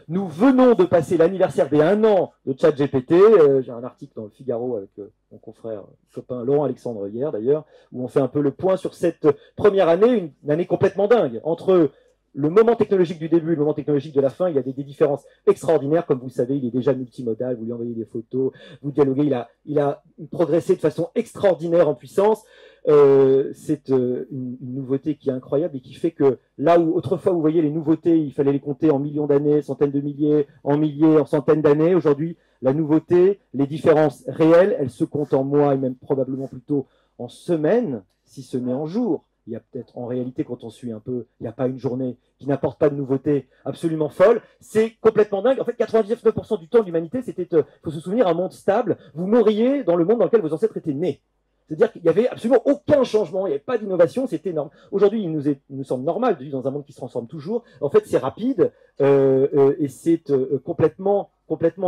Nous venons de passer l'anniversaire des 1 an de ChatGPT. J'ai un article dans le Figaro avec mon confrère, copain Laurent Alexandre hier d'ailleurs, où on fait un peu le point sur cette première année, une année complètement dingue. Entre le moment technologique du début et le moment technologique de la fin, il y a des différences extraordinaires. Comme vous le savez, il est déjà multimodal, vous lui envoyez des photos, vous dialoguez, il a progressé de façon extraordinaire en puissance. C'est une nouveauté qui est incroyable et qui fait que là où autrefois vous voyez les nouveautés, il fallait les compter en millions d'années, centaines de milliers, en centaines d'années, aujourd'hui la nouveauté, les différences réelles, elles se comptent en mois et même probablement plutôt en semaines, si ce n'est en jours. Il y a peut-être en réalité, quand on suit un peu, il n'y a pas une journée qui n'apporte pas de nouveautés absolument folles. C'est complètement dingue. En fait, 99% du temps de l'humanité, c'était, il faut se souvenir, un monde stable. Vous mourriez dans le monde dans lequel vos ancêtres étaient nés. C'est-à-dire qu'il n'y avait absolument aucun changement, il n'y avait pas d'innovation, c'était énorme. Aujourd'hui, il nous semble normal de vivre dans un monde qui se transforme toujours. En fait, c'est rapide et c'est complètement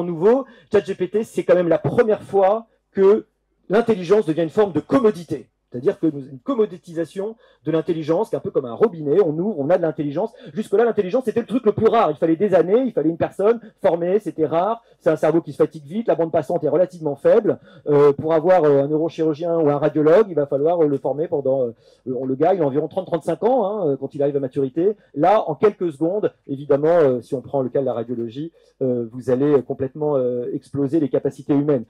nouveau. ChatGPT, c'est quand même la première fois que l'intelligence devient une forme de commodité. C'est-à-dire que nous une commoditisation de l'intelligence, qui est un peu comme un robinet, on ouvre, on a de l'intelligence. Jusque-là, l'intelligence, c'était le truc le plus rare. Il fallait des années, il fallait une personne formée, c'était rare. C'est un cerveau qui se fatigue vite, la bande passante est relativement faible. Pour avoir un neurochirurgien ou un radiologue, il va falloir le former pendant... le gars, il a environ 30-35 ans quand il arrive à maturité. Là, en quelques secondes, évidemment, si on prend le cas de la radiologie, vous allez complètement exploser les capacités humaines.